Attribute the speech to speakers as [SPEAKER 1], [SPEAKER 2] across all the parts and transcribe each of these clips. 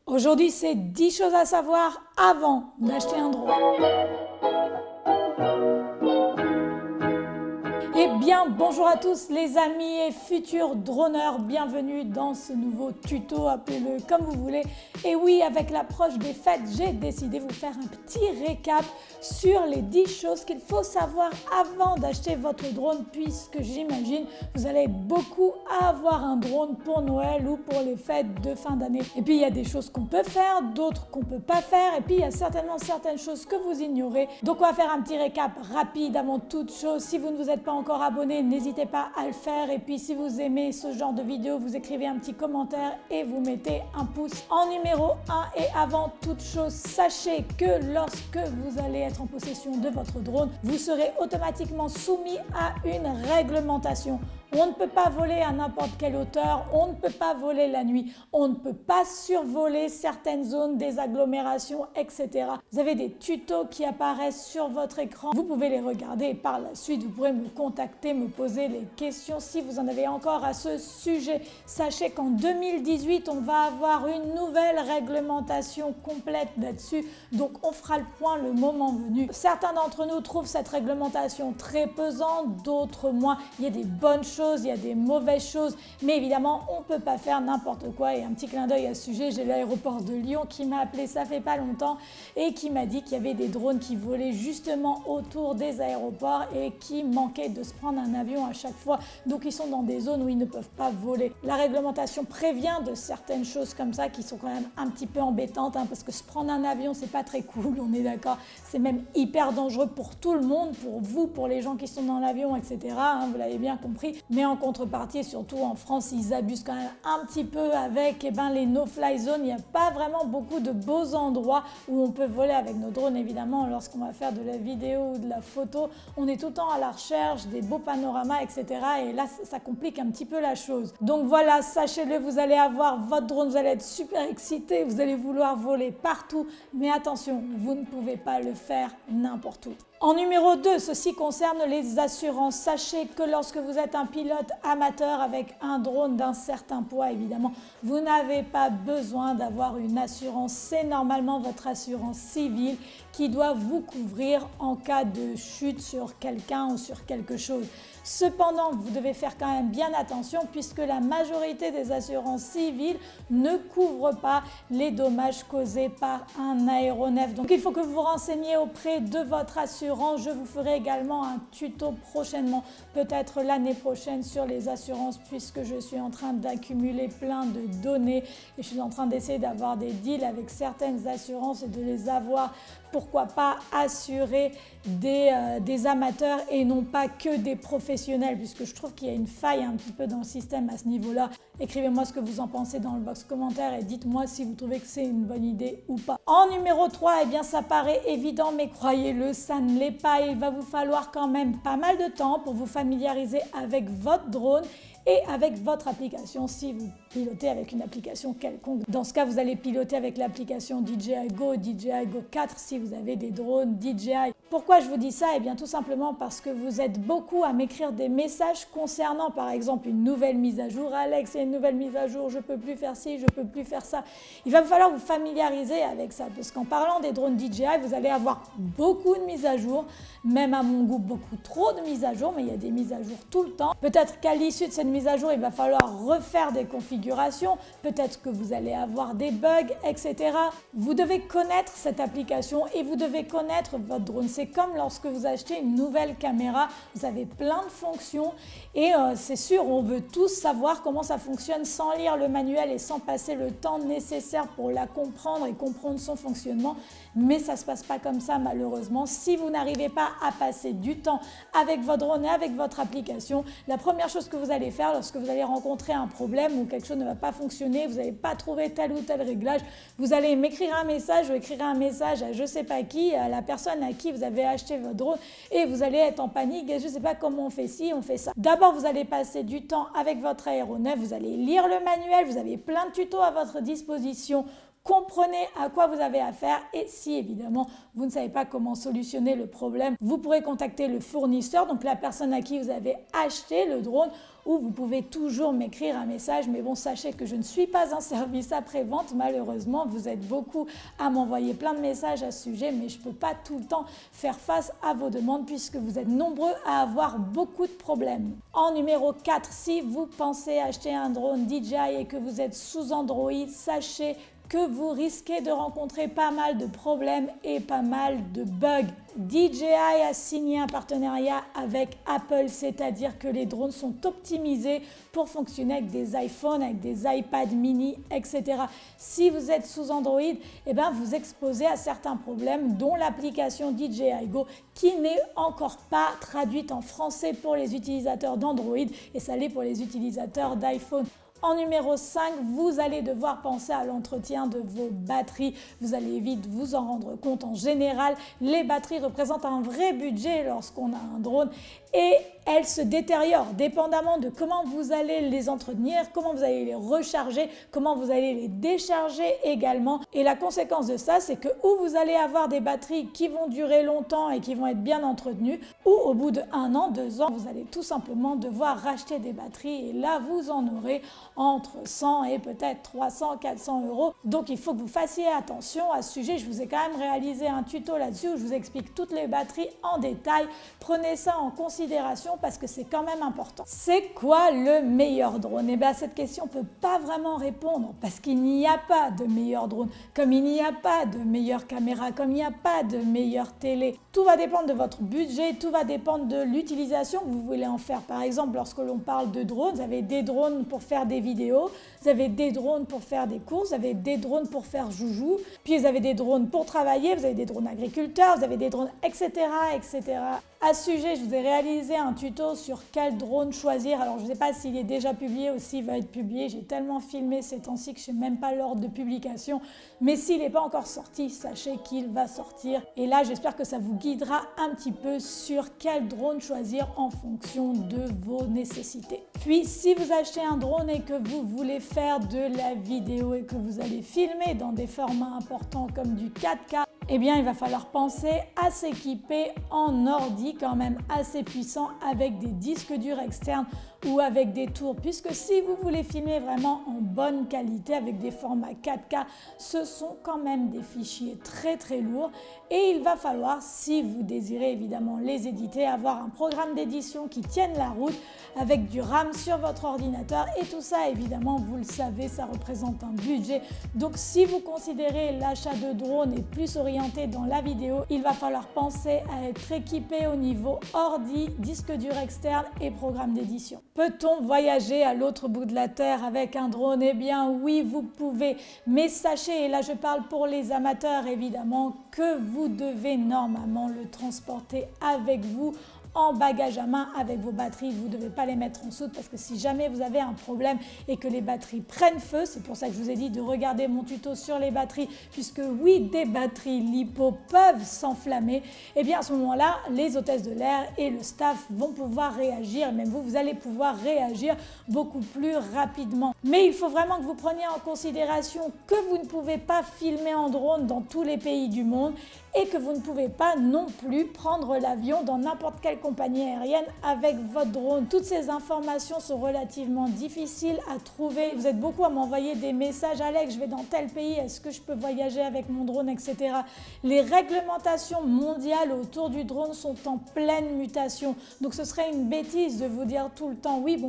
[SPEAKER 1] Aujourd'hui, c'est 10 choses à savoir avant d'acheter un drone. Eh bien, bonjour à tous les amis et futurs droneurs, bienvenue dans ce nouveau tuto, appelez-le comme vous voulez. Et oui, avec l'approche des fêtes, j'ai décidé de vous faire un petit récap sur les 10 choses qu'il faut savoir avant d'acheter votre drone, puisque j'imagine vous allez beaucoup avoir un drone pour Noël ou pour les fêtes de fin d'année. Et puis, il y a des choses qu'on peut faire, d'autres qu'on ne peut pas faire, et puis il y a certainement certaines choses que vous ignorez. Donc, on va faire un petit récap rapide avant toute chose. Si vous ne vous êtes pas encore abonné, n'hésitez pas à le faire. Et puis si vous aimez ce genre de vidéo, vous écrivez un petit commentaire et vous mettez un pouce. En numéro 1 et avant toute chose, sachez que lorsque vous allez être en possession de votre drone, vous serez automatiquement soumis à une réglementation. On ne peut pas voler à n'importe quelle hauteur, on ne peut pas voler la nuit, on ne peut pas survoler certaines zones, des agglomérations, etc. Vous avez des tutos qui apparaissent sur votre écran, vous pouvez les regarder et par la suite vous pourrez me contacter, me poser les questions si vous en avez encore à ce sujet. Sachez qu'en 2018, on va avoir une nouvelle réglementation complète là-dessus, donc on fera le point le moment venu. Certains d'entre nous trouvent cette réglementation très pesante, d'autres moins. Il y a des bonnes choses, il y a des mauvaises choses, mais évidemment on ne peut pas faire n'importe quoi. Et un petit clin d'œil à ce sujet, j'ai l'aéroport de Lyon qui m'a appelé ça fait pas longtemps et qui m'a dit qu'il y avait des drones qui volaient justement autour des aéroports et qui manquaient de se prendre un avion à chaque fois, donc ils sont dans des zones où ils ne peuvent pas voler. La réglementation prévient de certaines choses comme ça qui sont quand même un petit peu embêtantes, parce que se prendre un avion c'est pas très cool, on est d'accord, c'est même hyper dangereux pour tout le monde, pour vous, pour les gens qui sont dans l'avion, etc. Vous l'avez bien compris. Mais en contrepartie, surtout en France, ils abusent quand même un petit peu avec les no-fly zones. Il n'y a pas vraiment beaucoup de beaux endroits où on peut voler avec nos drones. Évidemment, lorsqu'on va faire de la vidéo ou de la photo, on est tout le temps à la recherche des beaux panoramas, etc. Et là, ça complique un petit peu la chose. Donc voilà, sachez-le, vous allez avoir votre drone, vous allez être super excité, vous allez vouloir voler partout. Mais attention, vous ne pouvez pas le faire n'importe où. En numéro 2, ceci concerne les assurances. Sachez que lorsque vous êtes un pilote amateur avec un drone d'un certain poids, évidemment, vous n'avez pas besoin d'avoir une assurance. C'est normalement votre assurance civile qui doit vous couvrir en cas de chute sur quelqu'un ou sur quelque chose. Cependant, vous devez faire quand même bien attention puisque la majorité des assurances civiles ne couvrent pas les dommages causés par un aéronef. Donc il faut que vous vous renseigniez auprès de votre assurance. Je vous ferai également un tuto prochainement, peut-être l'année prochaine, sur les assurances puisque je suis en train d'accumuler plein de données et je suis en train d'essayer d'avoir des deals avec certaines assurances et de les avoir, pourquoi pas, assurer des amateurs et non pas que des professionnels, puisque je trouve qu'il y a une faille un petit peu dans le système à ce niveau-là. Écrivez-moi ce que vous en pensez dans le box commentaire et dites-moi si vous trouvez que c'est une bonne idée ou pas. En numéro 3, eh bien ça paraît évident, mais croyez-le, ça ne l'est pas. Il va vous falloir quand même pas mal de temps pour vous familiariser avec votre drone et avec votre application si vous pilotez avec une application quelconque. Dans ce cas, vous allez piloter avec l'application DJI Go, DJI Go 4 si vous avez des drones DJI. Pourquoi je vous dis ça? Eh bien tout simplement parce que vous êtes beaucoup à m'écrire des messages concernant par exemple une nouvelle mise à jour. Alex, il y a une nouvelle mise à jour, je peux plus faire ci, je peux plus faire ça. Il va falloir vous familiariser avec ça parce qu'en parlant des drones DJI, vous allez avoir beaucoup de mises à jour, même à mon goût beaucoup trop de mises à jour, mais il y a des mises à jour tout le temps. Peut-être qu'à l'issue de cette mise à jour, il va falloir refaire des configurations, peut-être que vous allez avoir des bugs, etc. Vous devez connaître cette application et vous devez connaître votre drone. C'est comme lorsque vous achetez une nouvelle caméra, vous avez plein de fonctions et c'est sûr, on veut tous savoir comment ça fonctionne sans lire le manuel et sans passer le temps nécessaire pour la comprendre et comprendre son fonctionnement. Mais ça ne se passe pas comme ça malheureusement. Si vous n'arrivez pas à passer du temps avec votre drone et avec votre application, la première chose que vous allez faire lorsque vous allez rencontrer un problème ou quelque chose ne va pas fonctionner, vous n'avez pas trouvé tel ou tel réglage, vous allez m'écrire un message ou écrire un message à je ne sais pas qui, à la personne à qui vous avez acheté votre drone et vous allez être en panique et je ne sais pas comment on fait ci, on fait ça. D'abord, vous allez passer du temps avec votre aéronef, vous allez lire le manuel, vous avez plein de tutos à votre disposition comprenez à quoi vous avez affaire et si évidemment vous ne savez pas comment solutionner le problème, vous pourrez contacter le fournisseur, donc la personne à qui vous avez acheté le drone, ou vous pouvez toujours m'écrire un message. Mais bon, sachez que je ne suis pas un service après-vente, malheureusement. Vous êtes beaucoup à m'envoyer plein de messages à ce sujet, mais je ne peux pas tout le temps faire face à vos demandes puisque vous êtes nombreux à avoir beaucoup de problèmes. En numéro 4, si vous pensez acheter un drone DJI et que vous êtes sous Android, sachez que vous risquez de rencontrer pas mal de problèmes et pas mal de bugs. DJI a signé un partenariat avec Apple, c'est-à-dire que les drones sont optimisés pour fonctionner avec des iPhones, avec des iPad mini, etc. Si vous êtes sous Android, vous exposez à certains problèmes, dont l'application DJI Go qui n'est encore pas traduite en français pour les utilisateurs d'Android et ça l'est pour les utilisateurs d'iPhone. En numéro 5, vous allez devoir penser à l'entretien de vos batteries. Vous allez vite vous en rendre compte. En général, les batteries représentent un vrai budget lorsqu'on a un drone et elles se détériorent dépendamment de comment vous allez les entretenir, comment vous allez les recharger, comment vous allez les décharger également. Et la conséquence de ça, c'est que ou vous allez avoir des batteries qui vont durer longtemps et qui vont être bien entretenues, ou au bout de 1 an, 2 ans, vous allez tout simplement devoir racheter des batteries et là, vous en aurez entre 100 et peut-être 300, 400 euros. Donc il faut que vous fassiez attention à ce sujet. Je vous ai quand même réalisé un tuto là-dessus où je vous explique toutes les batteries en détail. Prenez ça en considération parce que c'est quand même important. C'est quoi le meilleur drone? Eh bien, cette question ne peut pas vraiment répondre parce qu'il n'y a pas de meilleur drone, comme il n'y a pas de meilleure caméra, comme il n'y a pas de meilleure télé. Tout va dépendre de votre budget, tout va dépendre de l'utilisation que vous voulez en faire. Par exemple, lorsque l'on parle de drones, vous avez des drones pour faire des vidéos, vous avez des drones pour faire des courses, vous avez des drones pour faire joujou, puis vous avez des drones pour travailler, vous avez des drones agriculteurs, vous avez des drones, etc., etc. À ce sujet, je vous ai réalisé un tuto sur quel drone choisir. Alors, je ne sais pas s'il est déjà publié ou s'il va être publié. J'ai tellement filmé ces temps-ci que je ne sais même pas l'ordre de publication. Mais s'il n'est pas encore sorti, sachez qu'il va sortir. Et là, j'espère que ça vous guidera un petit peu sur quel drone choisir en fonction de vos nécessités. Puis, si vous achetez un drone et que vous voulez faire de la vidéo et que vous allez filmer dans des formats importants comme du 4K, eh bien, il va falloir penser à s'équiper en ordi quand même assez puissant avec des disques durs externes ou avec des tours, puisque si vous voulez filmer vraiment en bonne qualité avec des formats 4K, ce sont quand même des fichiers très très lourds et il va falloir, si vous désirez évidemment les éditer, avoir un programme d'édition qui tienne la route avec du RAM sur votre ordinateur et tout ça évidemment, vous le savez, ça représente un budget. Donc si vous considérez l'achat de drones et plus orienté dans la vidéo, il va falloir penser à être équipé au niveau ordi, disque dur externe et programme d'édition. Peut-on voyager à l'autre bout de la Terre avec un drone? Eh bien oui, vous pouvez, mais sachez, et là je parle pour les amateurs évidemment, que vous devez normalement le transporter avec vous en bagage à main avec vos batteries. Vous ne devez pas les mettre en soute parce que si jamais vous avez un problème et que les batteries prennent feu, c'est pour ça que je vous ai dit de regarder mon tuto sur les batteries, puisque oui, des batteries LiPo peuvent s'enflammer, et bien à ce moment-là, les hôtesses de l'air et le staff vont pouvoir réagir, et même vous allez pouvoir réagir beaucoup plus rapidement. Mais il faut vraiment que vous preniez en considération que vous ne pouvez pas filmer en drone dans tous les pays du monde et que vous ne pouvez pas non plus prendre l'avion dans n'importe quelle compagnie aérienne avec votre drone. Toutes ces informations sont relativement difficiles à trouver. Vous êtes beaucoup à m'envoyer des messages: Alex, je vais dans tel pays, est-ce que je peux voyager avec mon drone, etc. Les réglementations mondiales autour du drone sont en pleine mutation. Donc ce serait une bêtise de vous dire tout le temps: oui,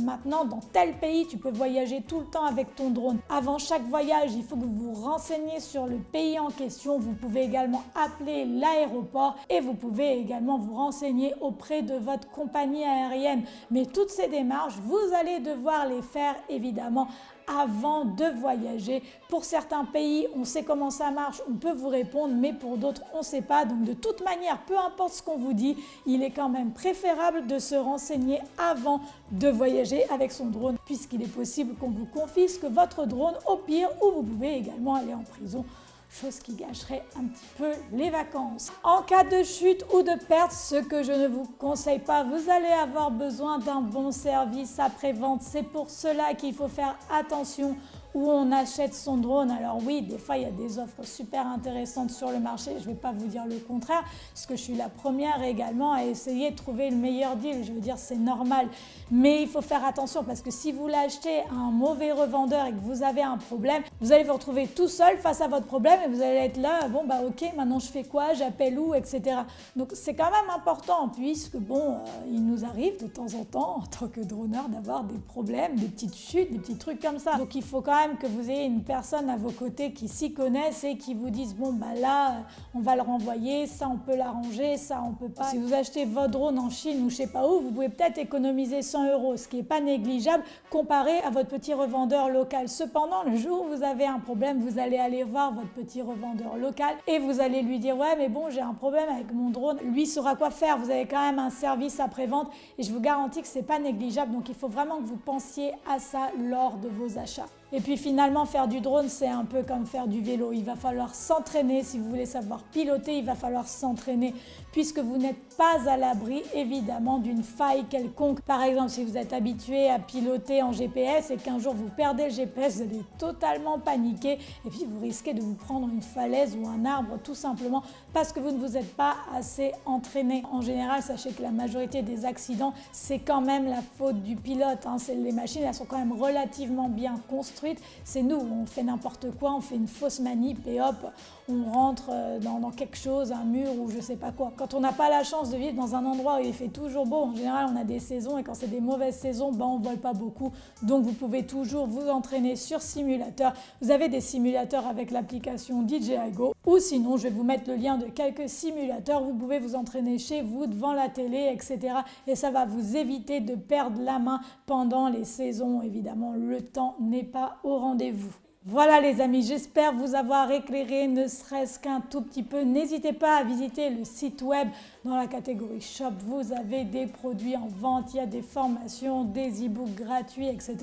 [SPEAKER 1] maintenant dans tel pays, tu peux voyager tout le temps avec ton drone. Avant chaque voyage, il faut que vous vous renseigniez sur le pays en question. Vous pouvez également appeler l'aéroport et vous pouvez également vous renseigner auprès de votre compagnie aérienne. Mais toutes ces démarches, vous allez devoir les faire évidemment avant de voyager. Pour certains pays, on sait comment ça marche, on peut vous répondre, mais pour d'autres, on ne sait pas. Donc de toute manière, peu importe ce qu'on vous dit, il est quand même préférable de se renseigner avant de voyager avec son drone, puisqu'il est possible qu'on vous confisque votre drone au pire, ou vous pouvez également aller en prison, chose qui gâcherait un petit peu les vacances. En cas de chute ou de perte, ce que je ne vous conseille pas, vous allez avoir besoin d'un bon service après-vente. C'est pour cela qu'il faut faire attention où on achète son drone. Alors oui, des fois, il y a des offres super intéressantes sur le marché. Je ne vais pas vous dire le contraire, parce que je suis la première également à essayer de trouver le meilleur deal. Je veux dire, c'est normal. Mais il faut faire attention, parce que si vous l'achetez à un mauvais revendeur et que vous avez un problème, vous allez vous retrouver tout seul face à votre problème et vous allez être là, bon bah ok, maintenant je fais quoi, j'appelle où, etc. Donc c'est quand même important, puisque bon, il nous arrive de temps en temps, en tant que droneur, d'avoir des problèmes, des petites chutes, des petits trucs comme ça. Donc il faut quand même que vous ayez une personne à vos côtés qui s'y connaisse et qui vous dise bon bah là on va le renvoyer, ça on peut l'arranger, ça on peut pas. Si vous achetez votre drone en Chine ou je sais pas où, vous pouvez peut-être économiser 100 €, ce qui n'est pas négligeable comparé à votre petit revendeur local. Cependant, le jour où vous avez un problème, vous allez aller voir votre petit revendeur local et vous allez lui dire ouais mais bon j'ai un problème avec mon drone, lui saura quoi faire. Vous avez quand même un service après-vente et je vous garantis que c'est pas négligeable, donc il faut vraiment que vous pensiez à ça lors de vos achats. Et puis finalement, faire du drone, c'est un peu comme faire du vélo. Il va falloir s'entraîner. Si vous voulez savoir piloter, il va falloir s'entraîner puisque vous n'êtes pas à l'abri, évidemment, d'une faille quelconque. Par exemple, si vous êtes habitué à piloter en GPS et qu'un jour vous perdez le GPS, vous allez totalement paniquer et puis vous risquez de vous prendre une falaise ou un arbre tout simplement parce que vous ne vous êtes pas assez entraîné. En général, sachez que la majorité des accidents, c'est quand même la faute du pilote. Les machines, elles sont quand même relativement bien construites. C'est nous, on fait n'importe quoi, on fait une fausse manip et hop, on rentre dans quelque chose, un mur ou je sais pas quoi. Quand on n'a pas la chance de vivre dans un endroit où il fait toujours beau, en général on a des saisons et quand c'est des mauvaises saisons, on vole pas beaucoup. Donc vous pouvez toujours vous entraîner sur simulateur. Vous avez des simulateurs avec l'application DJI Go ou sinon je vais vous mettre le lien de quelques simulateurs. Vous pouvez vous entraîner chez vous, devant la télé, etc. Et ça va vous éviter de perdre la main pendant les saisons. Évidemment, le temps n'est pas au rendez-vous. Voilà les amis, j'espère vous avoir éclairé, ne serait-ce qu'un tout petit peu. N'hésitez pas à visiter le site web dans la catégorie Shop. Vous avez des produits en vente, il y a des formations, des e-books gratuits, etc.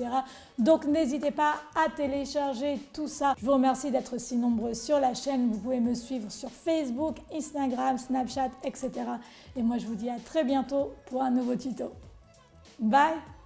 [SPEAKER 1] Donc n'hésitez pas à télécharger tout ça. Je vous remercie d'être si nombreux sur la chaîne. Vous pouvez me suivre sur Facebook, Instagram, Snapchat, etc. Et moi je vous dis à très bientôt pour un nouveau tuto. Bye!